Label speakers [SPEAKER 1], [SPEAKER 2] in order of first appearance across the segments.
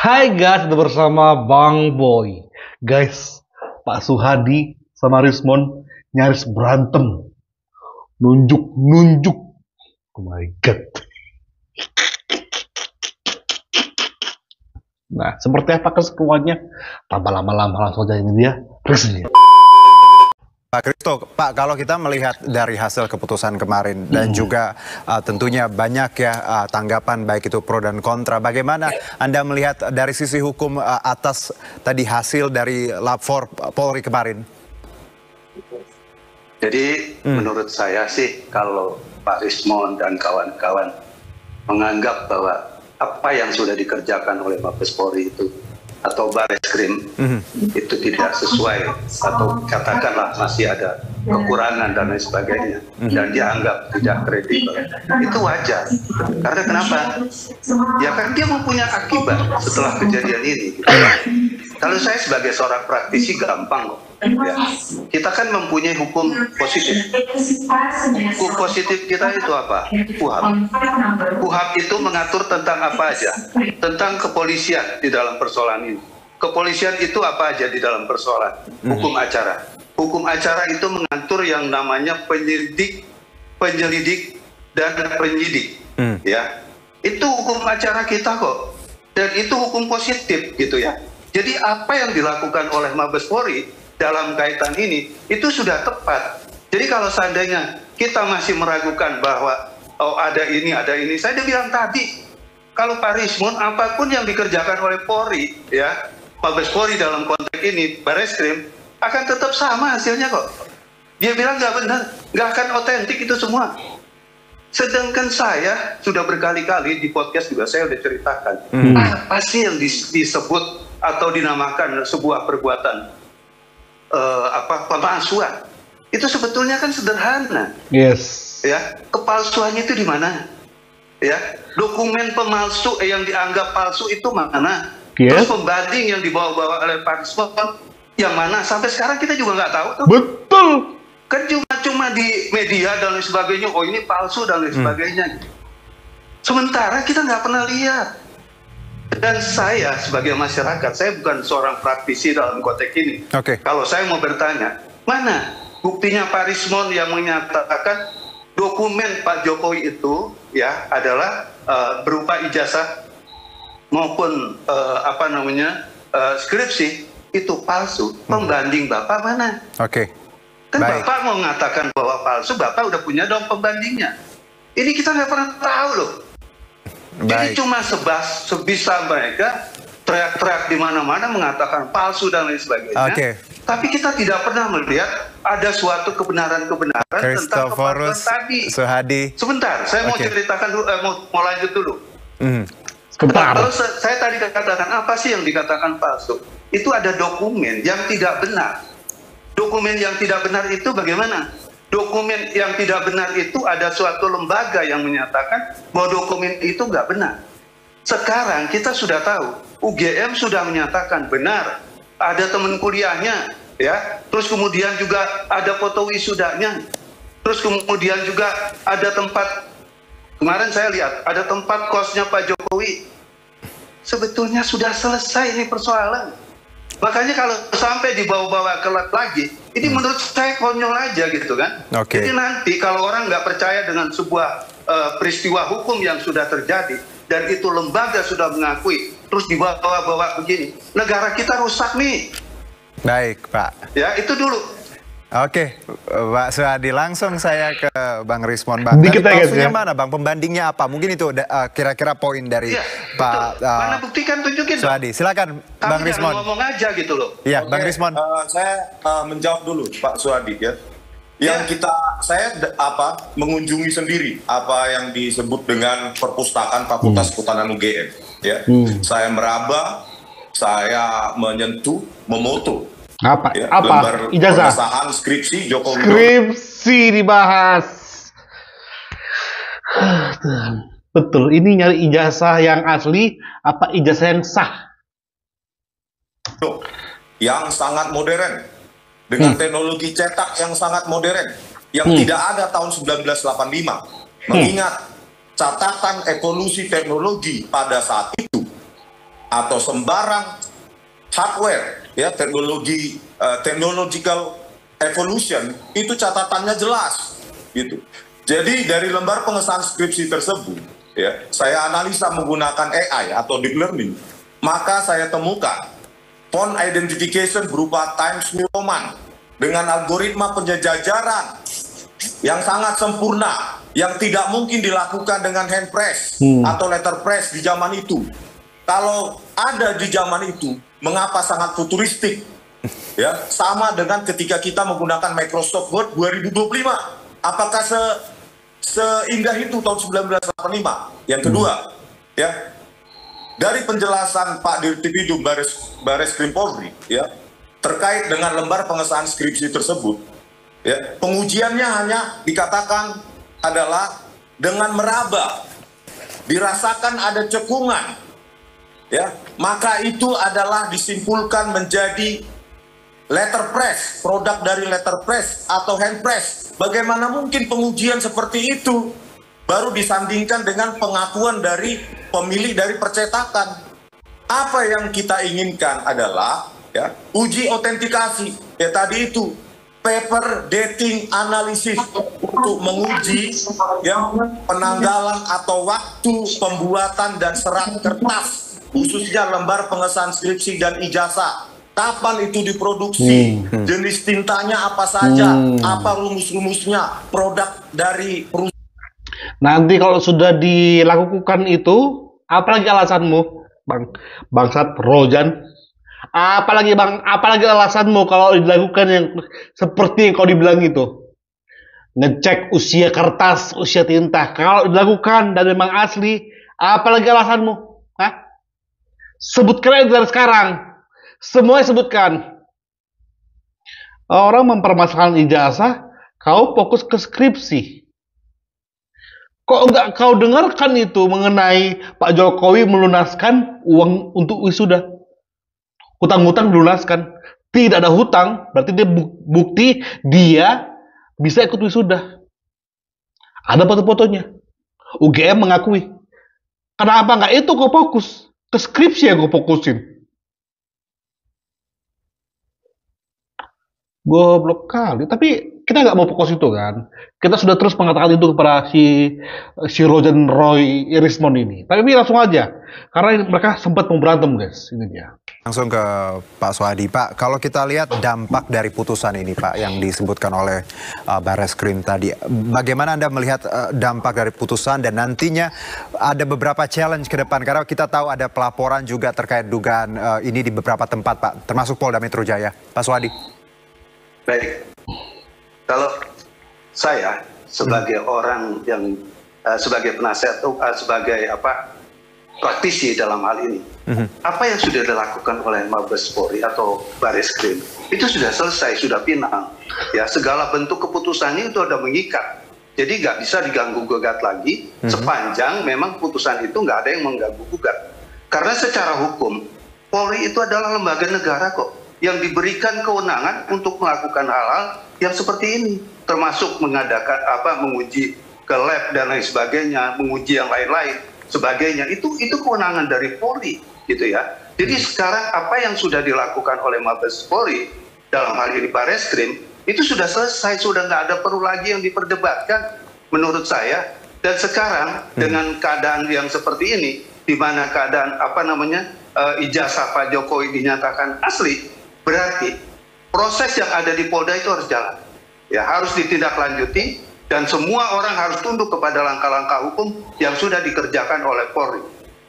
[SPEAKER 1] Hai guys, udah bersama Bang Boy. Guys, Pak Suhadi sama Rismon nyaris berantem. Nunjuk-nunjuk. Oh my god. Nah, seperti apa keseruannya? Tanpa lama-lama langsung aja ini dia. Resmi.
[SPEAKER 2] Pak Kristo, Pak, kalau kita melihat dari hasil keputusan kemarin dan juga tentunya banyak ya tanggapan baik itu pro dan kontra. Bagaimana Anda melihat dari sisi hukum atas tadi hasil dari lapor Polri kemarin?
[SPEAKER 3] Jadi menurut saya sih kalau Pak Rismon dan kawan-kawan menganggap bahwa apa yang sudah dikerjakan oleh Mabes Polri itu atau Bareskrim itu tidak sesuai atau katakanlah masih ada kekurangan dan lain sebagainya dan dianggap tidak kredibel, itu wajar. Karena kenapa? Ya kan dia mempunyai akibat setelah kejadian ini. Kalau saya sebagai seorang praktisi gampang kok. Ya. Kita kan mempunyai hukum positif. Hukum positif kita itu apa? KUHAP. KUHAP itu mengatur tentang apa aja? Tentang kepolisian di dalam persoalan ini. Kepolisian itu apa aja di dalam persoalan? Hukum acara. Hukum acara itu mengatur yang namanya penyelidik, dan penyidik. Ya, itu hukum acara kita kok. Dan itu hukum positif gitu ya. Jadi apa yang dilakukan oleh Mabes Polri dalam kaitan ini itu sudah tepat. Jadi kalau seandainya kita masih meragukan bahwa oh ada ini, saya udah bilang tadi, kalau Pak Rismon apapun yang dikerjakan oleh Polri, ya Mabes Polri dalam konteks ini Bareskrim akan tetap sama hasilnya kok. Dia bilang nggak benar, nggak akan otentik itu semua. Sedangkan saya sudah berkali-kali di podcast juga saya udah ceritakan apa sih yang disebut atau dinamakan sebuah perbuatan pemalsuan. Itu sebetulnya kan sederhana.
[SPEAKER 1] Yes.
[SPEAKER 3] Ya, kepalsuannya itu di mana? Ya, dokumen pemalsu yang dianggap palsu itu mana?
[SPEAKER 1] Yes.
[SPEAKER 3] Terus pembanding yang dibawa-bawa oleh Pak Rismon yang mana? Sampai sekarang kita juga nggak tahu tuh.
[SPEAKER 1] Betul.
[SPEAKER 3] Kan cuma di media dan lain sebagainya. Oh ini palsu dan lain sebagainya. Sementara kita nggak pernah lihat. Dan saya sebagai masyarakat, saya bukan seorang praktisi dalam konteks ini. Kalau saya mau bertanya, mana buktinya Pak Rismon yang menyatakan dokumen Pak Jokowi itu ya adalah berupa ijazah maupun skripsi itu palsu. Pembanding Bapak mana? Kan baik. Bapak mau mengatakan bahwa palsu, Bapak udah punya dong pembandingnya. Ini kita nggak pernah tahu loh. Jadi cuma sebisa mereka teriak-teriak di mana-mana mengatakan palsu dan lain sebagainya. Tapi kita tidak pernah melihat ada suatu kebenaran-kebenaran tentang kepalsuan tadi.
[SPEAKER 2] Suhadi.
[SPEAKER 3] Sebentar, saya mau ceritakan dulu, mau lanjut dulu.
[SPEAKER 1] Sebentar.
[SPEAKER 3] Kalau saya tadi katakan apa sih yang dikatakan palsu? Itu ada dokumen yang tidak benar. Dokumen yang tidak benar itu bagaimana? Dokumen yang tidak benar itu ada suatu lembaga yang menyatakan bahwa dokumen itu nggak benar. Sekarang kita sudah tahu, UGM sudah menyatakan benar, ada teman kuliahnya, ya. Terus kemudian juga ada foto wisudanya. Terus kemudian juga ada tempat, kemarin saya lihat ada tempat kosnya Pak Jokowi. Sebetulnya sudah selesai ini persoalan. Makanya kalau sampai dibawa-bawa ke lagi, ini menurut saya konyol aja gitu kan. Jadi nanti kalau orang nggak percaya dengan sebuah peristiwa hukum yang sudah terjadi dan itu lembaga sudah mengakui, terus dibawa-bawa begini, negara kita rusak nih.
[SPEAKER 2] Baik Pak.
[SPEAKER 3] Ya itu dulu.
[SPEAKER 2] Pak Suhadi, langsung saya ke Bang Rismon. Bang, dari palsunya mana Bang? Pembandingnya apa? Mungkin itu kira-kira poin dari Pak
[SPEAKER 3] mana buktikan, tunjukin
[SPEAKER 2] Suhadi. Silakan Bang Rismon.
[SPEAKER 3] Ngomong aja gitu loh.
[SPEAKER 2] Iya, Bang Rismon.
[SPEAKER 4] Saya menjawab dulu Pak Suhadi ya. Yang saya mengunjungi sendiri apa yang disebut dengan perpustakaan Fakultas Kehutanan UGM. Ya. Saya meraba, saya menyentuh, memoto.
[SPEAKER 1] Apa?
[SPEAKER 4] Lembar
[SPEAKER 1] Ijazah.
[SPEAKER 4] pengesahan skripsi Jokowi.
[SPEAKER 1] Skripsi dibahas. Betul. Ini nyari ijazah yang asli apa ijazah yang sah?
[SPEAKER 4] Yang sangat modern dengan teknologi cetak yang sangat modern yang tidak ada tahun 1985. Mengingat catatan evolusi teknologi pada saat itu atau sembarang hardware, ya technological evolution, itu catatannya jelas, gitu. Jadi dari lembar pengesahan skripsi tersebut, ya, saya analisa menggunakan AI atau deep learning, maka saya temukan font identification berupa Times New Roman dengan algoritma penjajaran yang sangat sempurna, yang tidak mungkin dilakukan dengan hand press atau letter press di zaman itu. Kalau ada di zaman itu, mengapa sangat futuristik? Ya, sama dengan ketika kita menggunakan Microsoft Word 2025. Apakah seindah itu tahun 1985? Yang kedua, ya, dari penjelasan Pak Dirtipidum Baris Krim Polri, ya, terkait dengan lembar pengesahan skripsi tersebut, ya, pengujiannya hanya dikatakan adalah dengan meraba, dirasakan ada cekungan, ya, maka itu adalah disimpulkan menjadi letter press, produk dari letter press atau hand press. Bagaimana mungkin pengujian seperti itu baru disandingkan dengan pengakuan dari pemilik dari percetakan? Apa yang kita inginkan adalah, ya, uji autentikasi, ya, tadi itu paper dating analysis untuk menguji, ya, penanggalan atau waktu pembuatan dan serat kertas, khususnya lembar pengesahan skripsi dan ijazah. Kapan itu diproduksi, jenis tintanya apa saja, apa rumus-rumusnya, produk dari perusahaan.
[SPEAKER 1] Nanti kalau sudah dilakukan itu, apalagi alasanmu, bangsat Rojan? Apalagi alasanmu kalau dilakukan yang seperti yang kau dibilang itu? Ngecek usia kertas, usia tinta. Kalau dilakukan dan memang asli, apalagi alasanmu? Hah? Sebutkan aja dari sekarang. Semua sebutkan. Orang mempermasalahkan ijazah, kau fokus ke skripsi. Kok enggak kau dengarkan itu mengenai Pak Jokowi melunaskan uang untuk wisuda? Hutang-hutang dilunaskan. Tidak ada hutang, berarti dia bukti dia bisa ikut wisuda. Ada foto-fotonya. UGM mengakui. Kenapa enggak itu kau fokus? Ke skripsi yang kau fokusin. Goblok kali. Tapi kita nggak mau fokus itu kan. Kita sudah terus mengatakan itu kepada si Rojan Roy Irismon ini. Tapi langsung aja. Karena mereka sempat mau berantem, guys. Ini dia.
[SPEAKER 2] Langsung ke Pak Suhadi. Pak, kalau kita lihat dampak dari putusan ini, Pak, yang disebutkan oleh Bareskrim tadi, bagaimana Anda melihat dampak dari putusan dan nantinya ada beberapa challenge ke depan? Karena kita tahu ada pelaporan juga terkait dugaan ini di beberapa tempat, Pak, termasuk Polda Metro Jaya. Pak Suhadi.
[SPEAKER 3] Baik, kalau saya sebagai orang yang sebagai penasihat, sebagai praktisi dalam hal ini, apa yang sudah dilakukan oleh Mabes Polri atau Bareskrim itu sudah selesai, sudah final. Ya, segala bentuk keputusannya itu ada mengikat. Jadi nggak bisa diganggu gugat lagi sepanjang memang putusan itu nggak ada yang mengganggu gugat. Karena secara hukum Polri itu adalah lembaga negara kok, yang diberikan kewenangan untuk melakukan hal-hal yang seperti ini, termasuk mengadakan menguji ke lab dan lain sebagainya, menguji yang lain-lain sebagainya. Itu kewenangan dari Polri, gitu ya. Jadi sekarang apa yang sudah dilakukan oleh Mabes Polri dalam hal ini Bareskrim itu sudah selesai, sudah nggak ada perlu lagi yang diperdebatkan menurut saya. Dan sekarang dengan keadaan yang seperti ini, di mana keadaan ijazah Pak Jokowi dinyatakan asli, berarti proses yang ada di Polda itu harus jalan, ya, harus ditindaklanjuti dan semua orang harus tunduk kepada langkah-langkah hukum yang sudah dikerjakan oleh Polri.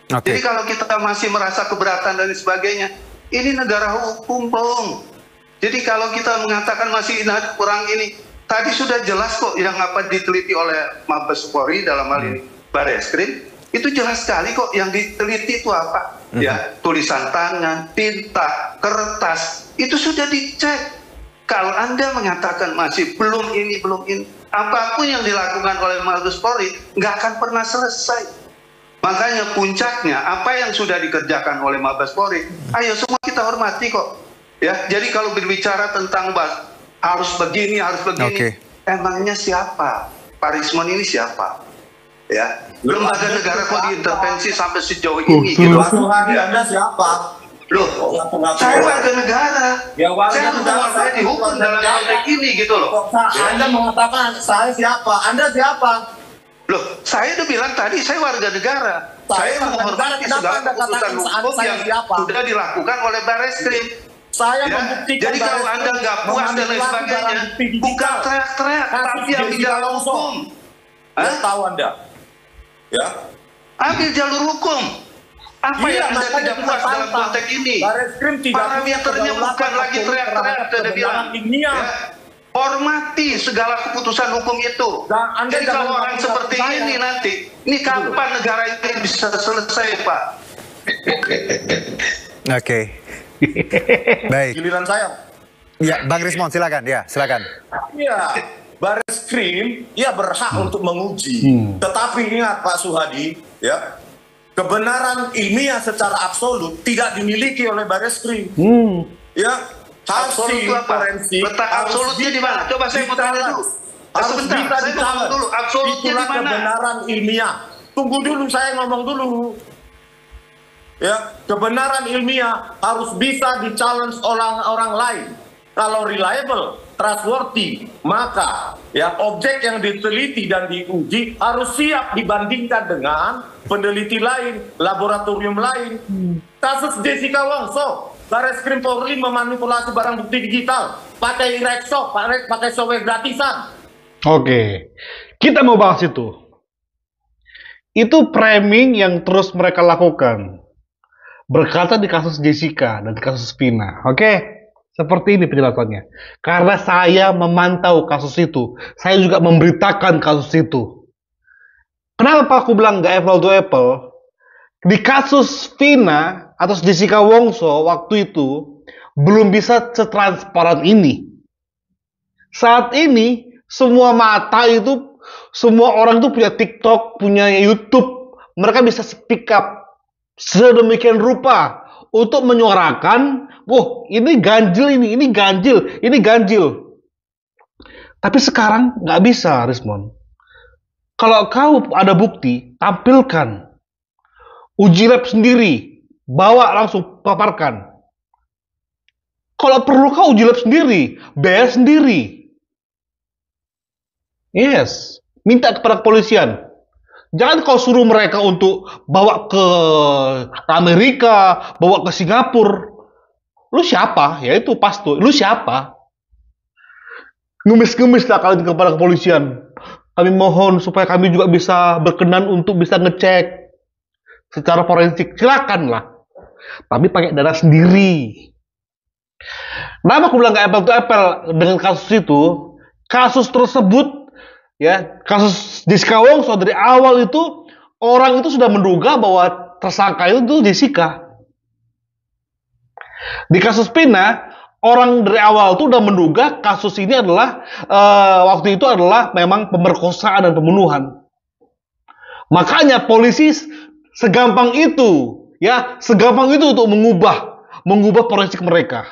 [SPEAKER 3] Jadi kalau kita masih merasa keberatan dan sebagainya, ini negara hukum, Bung. Jadi kalau kita mengatakan masih kurang ini, tadi sudah jelas kok yang diteliti oleh Mabes Polri dalam hal ini Bareskrim, itu jelas sekali kok yang diteliti itu apa. Ya, tulisan tangan, tinta, kertas, itu sudah dicek. Kalau Anda mengatakan masih belum ini, apapun yang dilakukan oleh Mabes Polri nggak akan pernah selesai. Makanya puncaknya apa yang sudah dikerjakan oleh Mabes Polri, ayo semua kita hormati kok. Ya, jadi kalau berbicara tentang harus begini, emangnya siapa? Pak Rismon ini siapa? Ya, lembaga negara kok diintervensi sampai sejauh ini gitu.
[SPEAKER 4] Pak Suhadi, Anda siapa?
[SPEAKER 3] Loh, saya warga negara.
[SPEAKER 4] Ya, warga
[SPEAKER 3] Saya
[SPEAKER 4] negara,
[SPEAKER 3] saya dihukum dalam konteks ini gitu loh.
[SPEAKER 4] Anda mengatakan saya siapa? Anda siapa?
[SPEAKER 3] Loh, saya udah bilang tadi saya warga negara. Saya menghormati segala keputusan hukum yang sudah dilakukan oleh Barreskrim.
[SPEAKER 4] Saya
[SPEAKER 3] Ya,
[SPEAKER 4] membuktikan.
[SPEAKER 3] jadi kalau Anda nggak puas dan lain sebagainya, bukan teriak-teriak, tapi ambil jalur hukum.
[SPEAKER 4] Hah? Tahu Anda? Ya.
[SPEAKER 3] Ambil jalur hukum. Apa yang Anda tidak puas dalam konteks ini? Parameternya bukan lagi teriak-teriak, Anda bilang. Ya, hormati segala keputusan hukum itu. Jadi kalau orang seperti ini nanti, ini kapan negara ini bisa selesai, Pak?
[SPEAKER 2] Oke. Baik.
[SPEAKER 4] Giliran saya.
[SPEAKER 2] Ya, Bang Rismond silakan. Ya, silakan.
[SPEAKER 4] Iya, Barreskrim ya berhak untuk menguji. Tetapi ingat Pak Suhadi, ya, kebenaran ilmiah secara absolut tidak dimiliki oleh Barreskrim. Ya, hasil forensik
[SPEAKER 3] letak absolutnya di mana? Coba saya mau tanya dulu.
[SPEAKER 4] Harus
[SPEAKER 3] Sebentar,
[SPEAKER 4] bisa
[SPEAKER 3] saya ngomong dulu. Absolutnya
[SPEAKER 4] Itulah
[SPEAKER 3] di mana?
[SPEAKER 4] kebenaran ilmiah. Tunggu dulu, saya ngomong dulu. Ya, kebenaran ilmiah harus bisa di-challenge orang lain. Kalau reliable, trustworthy, maka ya objek yang diteliti dan diuji harus siap dibandingkan dengan peneliti lain, laboratorium lain. Kasus Jessica Wongso, Barreskrim Polri memanipulasi barang bukti digital, pakai Rexo, pakai software gratisan.
[SPEAKER 1] Oke, kita mau bahas itu. Itu framing yang terus mereka lakukan. Berkata di kasus Jessica dan di kasus Vina. Oke, seperti ini penjelasannya. Karena saya memantau kasus itu. Saya juga memberitakan kasus itu. Kenapa aku bilang nggak apple to apple? Di kasus Vina atau Jessica Wongso waktu itu belum bisa setransparan ini. Saat ini semua mata itu, semua orang itu punya TikTok, punya YouTube. Mereka bisa speak up sedemikian rupa untuk menyuarakan, wah ini ganjil ini ganjil, ini ganjil. Tapi sekarang nggak bisa, Rismond. Kalau kau ada bukti, tampilkan. Uji lab sendiri, bawa langsung paparkan. Kalau perlu kau uji lab sendiri, bayar sendiri. Yes, minta kepada kepolisian. Jangan kau suruh mereka untuk bawa ke Amerika, bawa ke Singapura. Lu siapa? Ya itu pasto. Lu siapa? Ngemis-ngemis lah kalian kepada kepolisian. Kami mohon supaya kami juga bisa berkenan untuk bisa ngecek secara forensik. Silakan lah. Tapi pakai dana sendiri. Kenapa aku bilang nggak apple to apple dengan kasus itu? Kasus tersebut, ya, kasus Jessica Wongso dari awal itu orang itu sudah menduga bahwa tersangka itu Jessica. Di kasus Vina, orang dari awal itu udah menduga kasus ini adalah waktu itu adalah memang pemerkosaan dan pembunuhan. Makanya polisi segampang itu, ya, segampang itu untuk mengubah forensik mereka.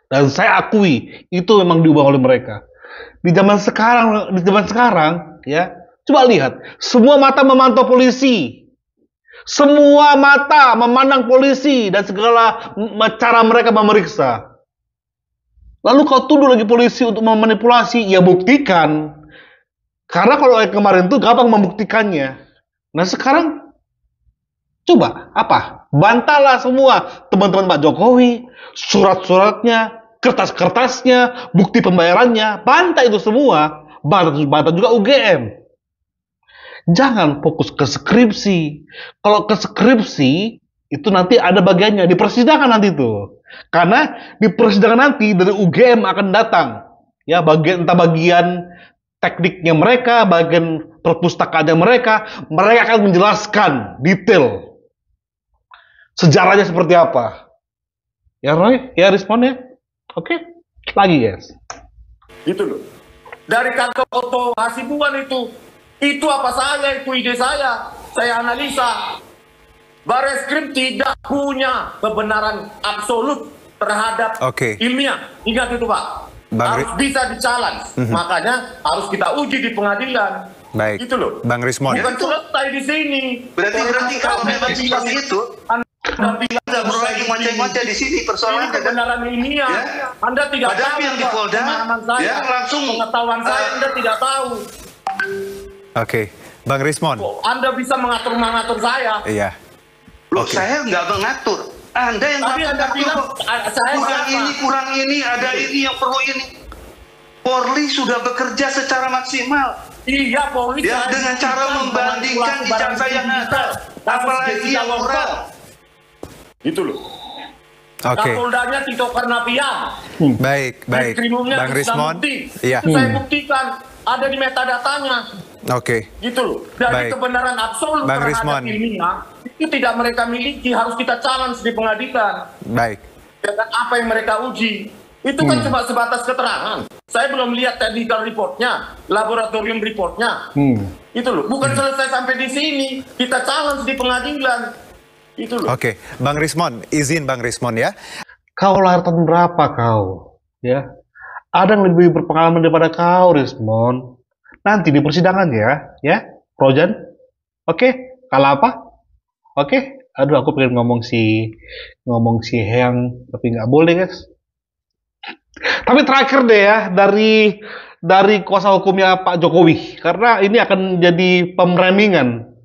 [SPEAKER 1] Dan saya akui itu memang diubah oleh mereka. Di zaman sekarang, ya, coba lihat, semua mata memantau polisi. Semua mata memandang polisi dan segala cara mereka memeriksa. Lalu kau tuduh lagi polisi untuk memanipulasi, ya buktikan. Karena kalau kemarin itu gampang membuktikannya. Nah sekarang, coba, apa? Bantahlah semua teman-teman Pak Jokowi, surat-suratnya, kertas-kertasnya, bukti pembayarannya, bantah itu semua. Bantah juga UGM. Jangan fokus ke skripsi. Kalau ke skripsi, itu nanti ada bagiannya di persidangan nanti tuh. Karena di persidangan nanti dari UGM akan datang, ya, entah bagian tekniknya mereka, bagian perpustakaannya mereka akan menjelaskan detail sejarahnya seperti apa. Ya Roy, ya responnya. Oke, lagi guys.
[SPEAKER 4] Gitu loh. Dari kantor Otto Hasibuan itu apa saja, itu ide saya analisa. Barreskrim tidak punya kebenaran absolut terhadap ilmiah. Ingat itu Pak. Harus bisa di-challenge. Makanya harus kita uji di pengadilan.
[SPEAKER 2] Baik.
[SPEAKER 4] Gitu loh.
[SPEAKER 2] Bang Rismon.
[SPEAKER 4] Bukan selesai di sini.
[SPEAKER 3] Berarti kalau memang seperti itu, Anda perlu lagi ngoceh-ngoceh di sini persoalannya.
[SPEAKER 4] Kebenaran ini ya. Anda tidak
[SPEAKER 3] Ada
[SPEAKER 4] tahu
[SPEAKER 3] yang di Polda,
[SPEAKER 4] saya,
[SPEAKER 3] ya langsung
[SPEAKER 4] pengetahuan saya Anda tidak tahu.
[SPEAKER 2] Oke, Bang Rismon.
[SPEAKER 4] Anda bisa mengatur saya.
[SPEAKER 2] Iya.
[SPEAKER 3] Loh, saya nggak mengatur. Anda yang
[SPEAKER 4] Tapi Anda bilang saya
[SPEAKER 3] kurang ini, ada ini yang perlu ini. Polri sudah bekerja secara maksimal.
[SPEAKER 4] Iya, Polri
[SPEAKER 3] Ya, dengan cara membandingkan ijazah yang ada, apalagi yang kurang.
[SPEAKER 4] Gitu loh.
[SPEAKER 2] Oke.
[SPEAKER 4] Kapoldanya Tito Karnavian.
[SPEAKER 2] Baik.
[SPEAKER 4] Diskrimumnya
[SPEAKER 2] Bang Rismon. Iya.
[SPEAKER 4] Itu saya buktikan ada di metadatanya.
[SPEAKER 2] Oke.
[SPEAKER 4] Gitu loh. Dari
[SPEAKER 2] Baik.
[SPEAKER 4] kebenaran absolut
[SPEAKER 2] Bang
[SPEAKER 4] terhadap
[SPEAKER 2] Rismon.
[SPEAKER 4] ilmiah itu tidak mereka miliki, harus kita challenge di pengadilan.
[SPEAKER 2] Baik.
[SPEAKER 4] Dengan apa yang mereka uji. Itu kan cuma sebatas keterangan. Saya belum lihat technical reportnya, laboratorium reportnya. Itu loh. Bukan selesai sampai di sini. Kita challenge di pengadilan. Itu loh.
[SPEAKER 2] Oke, Bang Rismon, izin Bang Rismon ya.
[SPEAKER 1] Kau lahir tahun berapa kau? Ya, ada yang lebih berpengalaman daripada kau, Rismon. Nanti di persidangan ya, Rojan. Oke, kalah apa? Oke, aduh aku pengen ngomong si Heyang, tapi nggak boleh guys. Tapi terakhir deh ya dari kuasa hukumnya Pak Jokowi, karena ini akan jadi pemramingan.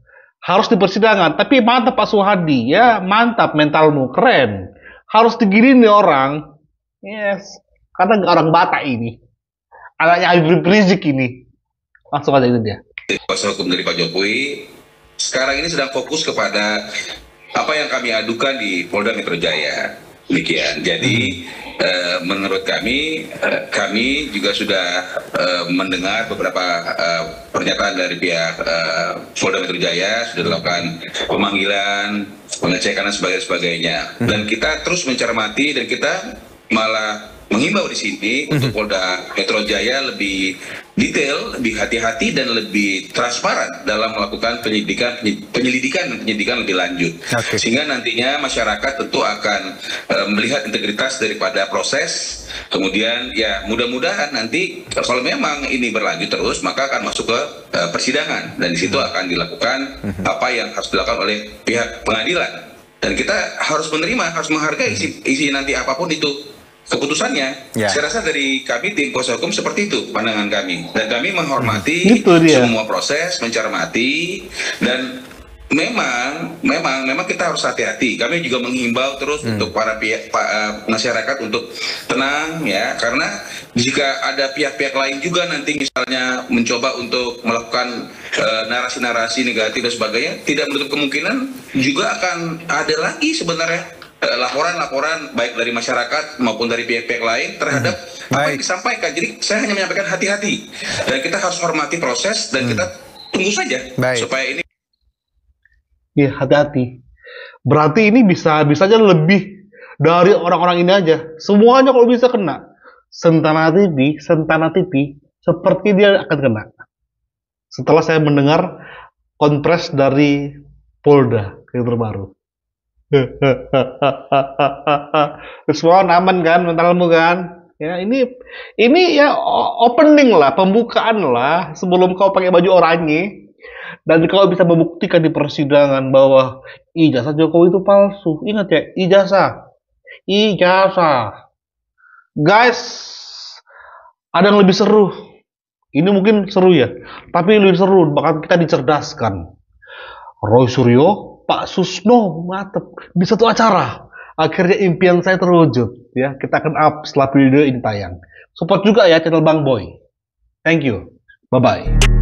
[SPEAKER 1] Harus di persidangan, tapi mantap Pak Suhadi, ya mantap mentalmu, keren. Harus diginiin nih orang, yes, karena orang Batak ini, anaknya Habib Rizik ini, langsung aja itu dia.
[SPEAKER 5] Kuasa hukum dari Pak Jokowi sekarang ini sedang fokus kepada apa yang kami adukan di Polda Metro Jaya, demikian. Jadi menurut kami juga sudah mendengar beberapa pernyataan dari pihak Polda Metro Jaya, sudah dilakukan pemanggilan, pengecekan dan sebagainya. Dan kita terus mencermati dan kita malah menghimbau di sini untuk Polda Metro Jaya lebih detail, lebih hati-hati dan lebih transparan dalam melakukan penyelidikan lebih lanjut.
[SPEAKER 2] Okay.
[SPEAKER 5] Sehingga nantinya masyarakat tentu akan melihat integritas daripada proses. Kemudian ya mudah-mudahan nanti kalau memang ini berlanjut terus maka akan masuk ke persidangan dan di situ akan dilakukan apa yang harus dilakukan oleh pihak pengadilan. Dan kita harus menerima, harus menghargai isi nanti apapun itu keputusannya. Saya rasa dari kami tim kuasa hukum seperti itu pandangan kami, dan kami menghormati semua proses, mencermati, dan memang kita harus hati-hati. Kami juga menghimbau terus untuk para pihak masyarakat untuk tenang ya, karena jika ada pihak-pihak lain juga nanti misalnya mencoba untuk melakukan narasi-narasi negatif dan sebagainya, tidak menutup kemungkinan juga akan ada lagi sebenarnya laporan-laporan baik dari masyarakat maupun dari pihak-pihak lain terhadap apa yang disampaikan. Jadi saya hanya menyampaikan hati-hati dan kita harus hormati proses dan kita tunggu saja supaya ini.
[SPEAKER 1] Ya hati-hati. Berarti ini bisa aja lebih dari orang-orang ini aja. Semuanya kalau bisa kena. Sentana TV, seperti dia akan kena. Setelah saya mendengar konpres dari Polda yang terbaru. Semua aman kan mentalmu kan? Ya ini ya opening lah, pembukaan lah sebelum kau pakai baju oranye dan kau bisa membuktikan di persidangan bahwa ijazah Jokowi itu palsu. Ingat ya, ijazah. Guys, ada yang lebih seru. Ini mungkin seru ya, tapi lebih seru bakal kita dicerdaskan. Roy Suryo, Pak Susno, mantep di satu acara. Akhirnya impian saya terwujud. Ya, kita akan up setelah video ini tayang. Support juga ya channel Bang Boy. Thank you. Bye bye.